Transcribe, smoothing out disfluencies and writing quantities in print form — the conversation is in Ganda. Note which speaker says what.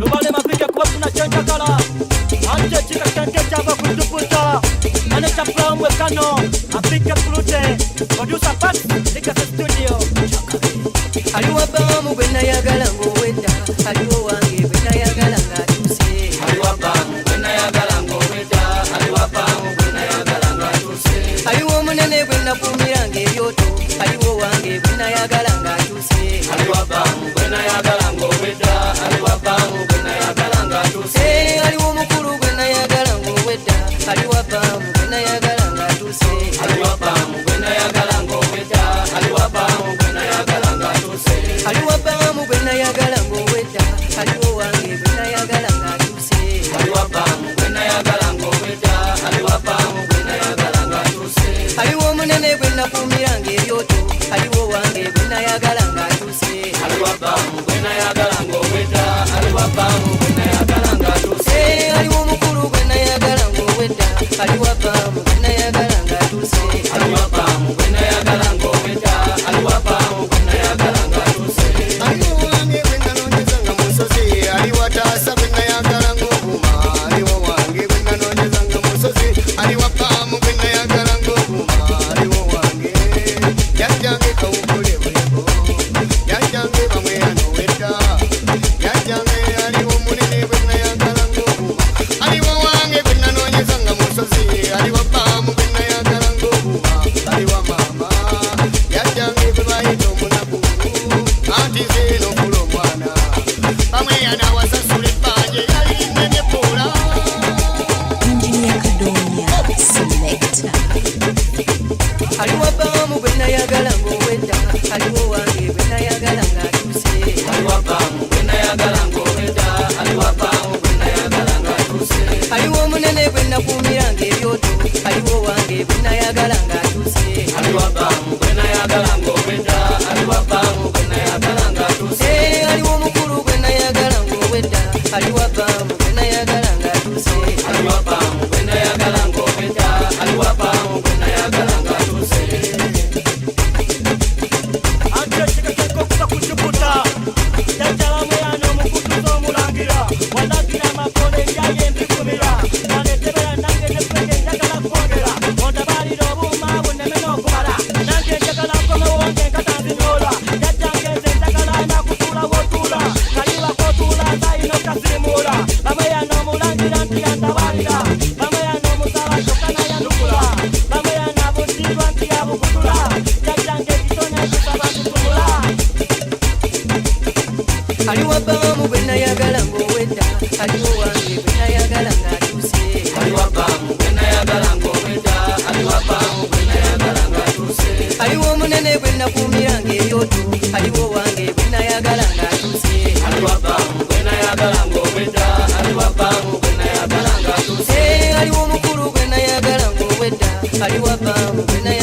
Speaker 1: Tubale mapige kuwa tunachenja kala Anje chika kente chava kutuputa Ane chapla mwe kano Apike kulute Producer Pat Lika se studio
Speaker 2: Aliwa bamu bwena yagala ngoweta Aliwa wange bwena yagala ngatuse
Speaker 1: Aliwa bamu bwena yagala ngoweta Aliwa bamu bwena yagala ngatuse
Speaker 2: Aliwa munene bwena fumirange yoto Aliwa wange bwena yagala ngatuse
Speaker 1: Aliwa bamu bwena yagala ngoweta Aliwa bamu bwena yagala ngatuse
Speaker 2: Aliwa mukuru bwena yagala ngoweta Aliwa bamu bwena yagala ngatuse
Speaker 1: Aliwa bamu bwena yagala ngoweta Aliwa bamu bwena yagala ngatuse
Speaker 2: Aliwa bamu bwena yagala ngoweta Aliwa wange bwena yagala ngatuse
Speaker 1: Aliwa bamu bwena yagala ngoweta Aliwa bamu bwena yagala ngatuse
Speaker 2: Aliwa munene bwena fumirange yoto Aliwa wange bwena yagala ngatuse
Speaker 1: Aliwa bamu bwena yagala ngoweta Aliwa bamu bwena yagala ngatuse
Speaker 2: Aliwa mukuru bwena yagala ngoweta Aliwa bamu bwena yagala ngatuse
Speaker 1: Aliwa bamu bwena yagala ngoweta Aliwa bamu bwena yagala ngatuse
Speaker 3: Aliwa wange bwena nonyezanga musozi Aliwa tasa bwena yagala ngobuma Aliwa wange bwena nonyezanga musozi Aliwa bamu bwena yagala ngobuma Aliwa wange yajjange kawukule bwebo yajjange bamwe yanoweta yajjange aliwo munene bwena yagala ngobuma Aliwa wange bwena nonyezanga musozi Aliwa bamu bwena yagala ngobuma Aliwa mama yajjange bwebayita omunaku anti zeno kulo mwana bamwe yanawasasula ebbanje yalinene pola
Speaker 4: Engineer Kadonya Selector.
Speaker 2: Aliwa bamu bwena yagala ngoweta Aliwa wange bwena yagala ngatuse
Speaker 1: Aliwa bamu bwena yagala ngoweta Aliwa bamu bwena yagala ngatuse
Speaker 2: Aliwa munene bwena fumirange ebyoto Aliwa wange bwena yagala ngatuse
Speaker 1: Aliwa bamu bwena yagala ngoweta Aliwa bamu bwena yagala ngatuse
Speaker 2: Aliwa mukuru bwena yagala ngoweta Aliwa bamu bwena yagala ngatuse
Speaker 1: Aliwa bamu bwena yagala ngoweta Aliwa bamu bwena yagala ngatuse Ante chika keko kusa kuchuputa Yajala mweyano mukutuzo mulangira Walagira makole yaye mbikumira Wanetebera nange nepeke njagala kwongera Ondabalira obuma bunemeno okubala Nange njagala kome wonge nkatanzinyola Yajjange nze njagala nakutula wotula Kaliba kotula zayino kasimula Bamweyano mulangira nti yandabalira Bamweyano musala shokana yandukula Bamweyano abutirwa nti yabukutula Yajjange kitone kusaba kutumula
Speaker 2: Aliwa bamu bwena yagala ngoweta Aliwa wange bwena yagala ngatuse
Speaker 1: Aliwa bamu bwena yagala ngoweta Aliwa bamu bwena yagala ngatuse
Speaker 2: Aliwa munene bwena fumirange ebyoto Aliwa wange bwena yagala ngatuse
Speaker 1: Aliwa bamu bwena yagala ngoweta Aliwa bamu bwena yagala ngatuse
Speaker 2: Aliwa mukuru bwena yagala ngoweta Aliwa bamu bwena